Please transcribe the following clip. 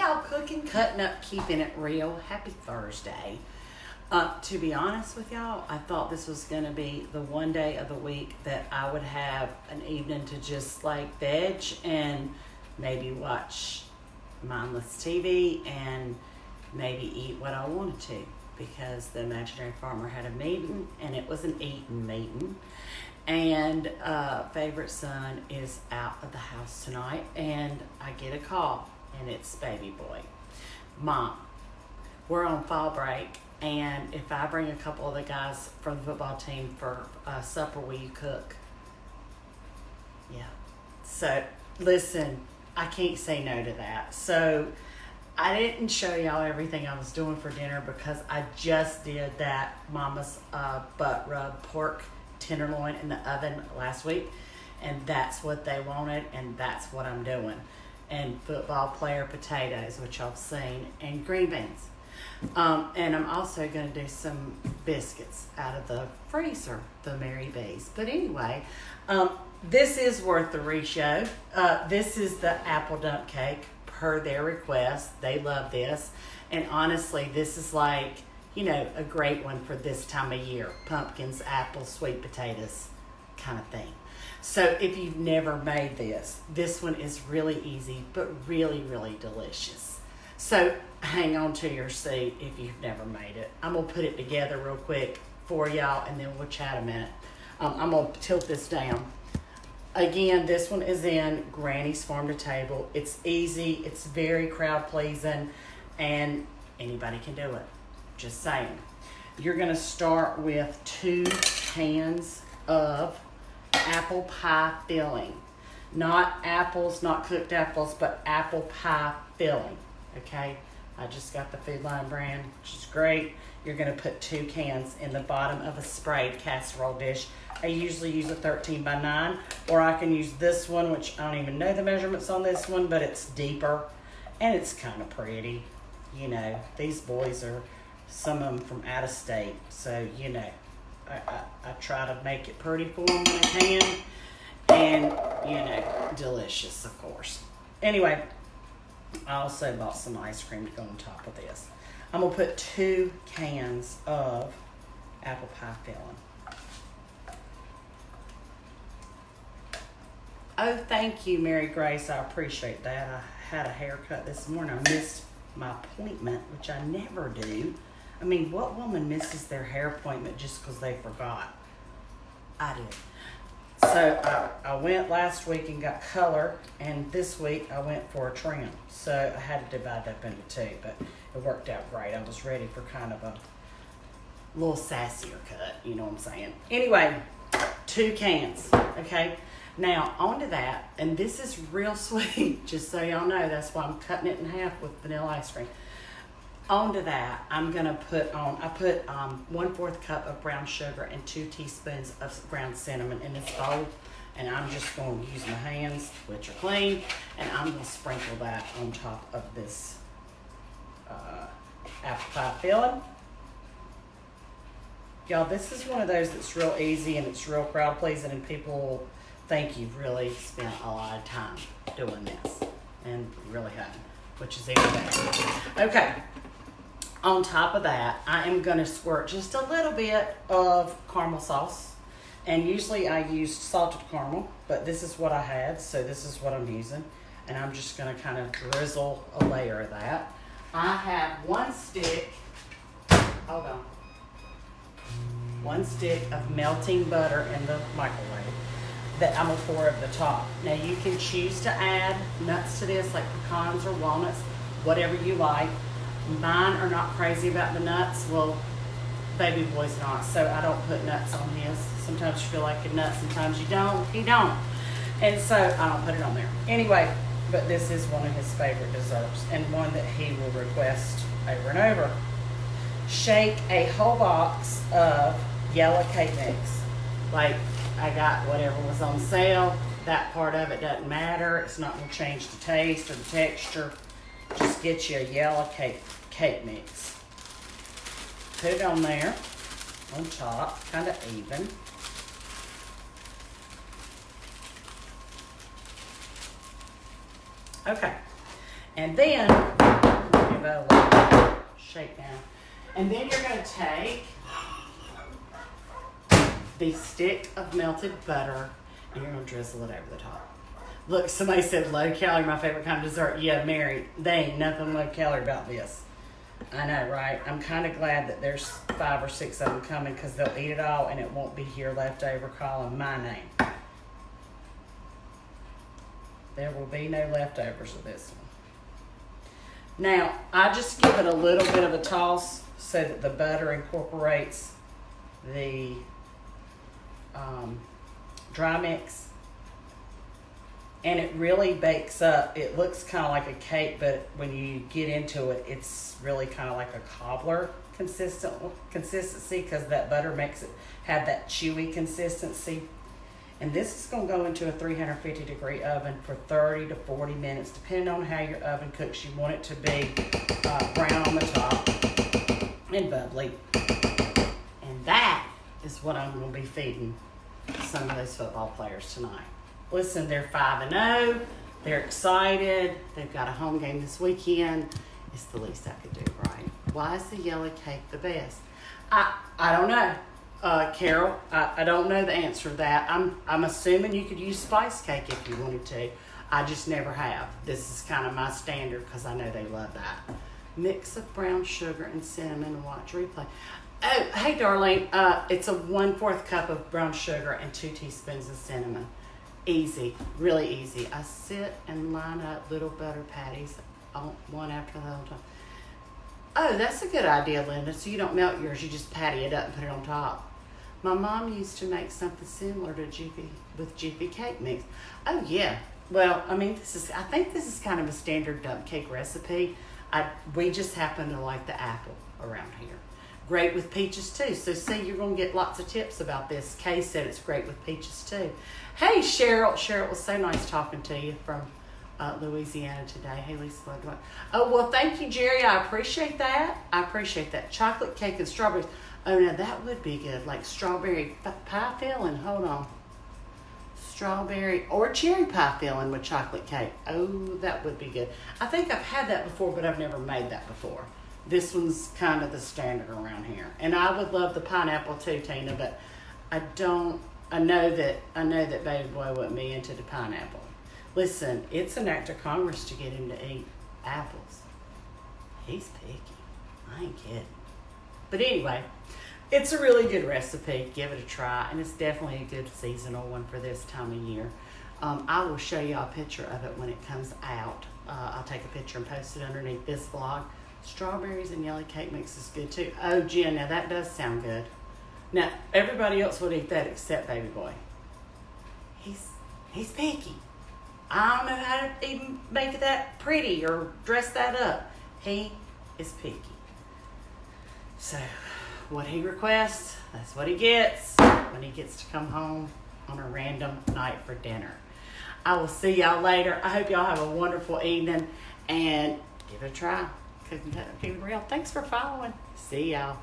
y'all, cooking, cutting up, keeping it real. Happy Thursday. To be honest with y'all, I thought this was going to be the one day of the week that I would have an evening to just like veg and maybe watch mindless TV and maybe eat what I wanted to, because the imaginary farmer had a meeting and it was an eating meeting. And favorite son is out of the house tonight, and I get a call, and it's baby boy. Mom, we're on fall break, and if I bring a couple of the guys from the football team for supper, will you cook? Yeah. So, listen, I can't say no to that. So, I didn't show y'all everything I was doing for dinner because I just did that Mama's butt rub pork tenderloin in the oven last week, and that's what they wanted, and that's what I'm doing. And football player potatoes, which y'all have seen, and green beans. And I'm also going to do some biscuits out of the freezer, the Mary B's. But anyway, this is worth the re-show. This is the apple dump cake per their request. They love this. And honestly, this is like, you know, a great one for this time of year. Pumpkins, apples, sweet potatoes kind of thing. So if you've never made this one is really easy, but really, really delicious. So hang on to your seat if you've never made it. I'm going to put it together real quick for y'all, and then we'll chat a minute. I'm going to tilt this down. Again, this one is in Granny's Farm to Table. It's easy. It's very crowd pleasing, and anybody can do it. Just saying. You're going to start with 2 cans of apple pie filling. Not apples, not cooked apples, but apple pie filling. Okay? I just got the Food Line brand, which is great. You're going to put 2 cans in the bottom of a sprayed casserole dish. I usually use a 13 by 9, or I can use this one, which I don't even know the measurements on this one, but it's deeper, and it's kind of pretty. You know, these boys are, some of them from out of state, so, you know, I try to make it pretty for them when I can, and, you know, delicious, of course. Anyway, I also bought some ice cream to go on top of this. I'm going to put 2 cans of apple pie filling. Oh, thank you, Mary Grace. I appreciate that. I had a haircut this morning. I missed my appointment, which I never do. I mean, what woman misses their hair appointment just because they forgot? I did. So I went last week and got color, and this week I went for a trim. So I had to divide it up into 2, but it worked out great. I was ready for kind of a little sassier cut, you know what I'm saying? Anyway, 2 cans, okay? Now, onto that, and this is real sweet, just so y'all know. That's why I'm cutting it in half with vanilla ice cream. Onto that, I'm going to put on, I put 1/4 cup of brown sugar and 2 teaspoons of ground cinnamon in this bowl. And I'm just going to use my hands, which are clean, and I'm going to sprinkle that on top of this apple pie filling. Y'all, this is one of those that's real easy and it's real crowd pleasing, and people think you've really spent a lot of time doing this, and you really haven't, which is even better. Okay. On top of that, I am going to squirt just a little bit of caramel sauce. And usually I use salted caramel, but this is what I had, so this is what I'm using. And I'm just going to kind of drizzle a layer of that. I have 1 stick, hold on, 1 stick of melting butter in the microwave that I'm going to pour over the top. Now you can choose to add nuts to this, like pecans or walnuts, whatever you like. Mine are not crazy about the nuts. Well, baby boy's not, so I don't put nuts on his. Sometimes you feel like a nut, sometimes you don't. He don't. And so I don't put it on there. Anyway, but this is one of his favorite desserts, and one that he will request over and over. Shake a whole box of yellow cake mix. Like, I got whatever was on sale. That part of it doesn't matter. It's not going to change the taste or the texture. Just get you a yellow cake mix. Put it on there, on top, kind of even. Okay, and then give it a little shake down. And then you're going to take the stick of melted butter and you're going to drizzle it over the top. Look, somebody said low calorie, my favorite kind of dessert. Yeah, Mary, they ain't nothing low calorie about this. I know, right? I'm kind of glad that there's 5 or 6 of them coming because they'll eat it all and it won't be here left over calling my name. There will be no leftovers of this one. Now, I just give it a little bit of a toss so that the butter incorporates the dry mix. And it really bakes up. It looks kind of like a cake, but when you get into it, it's really kind of like a cobbler consistency because that butter makes it have that chewy consistency. And this is going to go into a 350 degree oven for 30 to 40 minutes, depending on how your oven cooks. You want it to be brown on the top and bubbly. And that is what I'm going to be feeding some of those football players tonight. Listen, they're 5-0. They're excited. They've got a home game this weekend. It's the least I could do, right? Why is the yellow cake the best? I don't know, Carol. I don't know the answer to that. I'm assuming you could use spice cake if you wanted to. I just never have. This is kind of my standard because I know they love that. Mix of brown sugar and cinnamon and watch replay. Oh, hey, darling. It's a 1/4 cup of brown sugar and 2 teaspoons of cinnamon. Easy, really easy. I sit and line up little butter patties, one after the other. Oh, that's a good idea, Linda. So you don't melt yours, you just patty it up and put it on top. My mom used to make something similar to Jiffy cake mix. Oh yeah. Well, I mean, I think this is kind of a standard dump cake recipe. We just happen to like the apple around here. Great with peaches too. So see, you're going to get lots of tips about this. Kay said it's great with peaches too. Hey, Cheryl. Cheryl, it was so nice talking to you from Louisiana today. Hey, Lisa. Oh, well, thank you, Jerry. I appreciate that. Chocolate cake and strawberries. Oh, now that would be good. Like strawberry pie filling. Hold on. Strawberry or cherry pie filling with chocolate cake. Oh, that would be good. I think I've had that before, but I've never made that before. This one's kind of the standard around here. And I would love the pineapple too, Tina, but I know that baby boy wouldn't be into the pineapple. Listen, it's an act of Congress to get him to eat apples. He's picky. I ain't kidding. But anyway, it's a really good recipe. Give it a try. And it's definitely a good seasonal one for this time of year. I will show you a picture of it when it comes out. I'll take a picture and post it underneath this vlog. Strawberries and yellow cake mix is good too. Oh, Jen, now that does sound good. Now, everybody else would eat that except baby boy. He's picky. I don't know how to even make that pretty or dress that up. He is picky. So, what he requests, that's what he gets when he gets to come home on a random night for dinner. I will see y'all later. I hope y'all have a wonderful evening and give it a try. Cooking Real. Thanks for following. See y'all.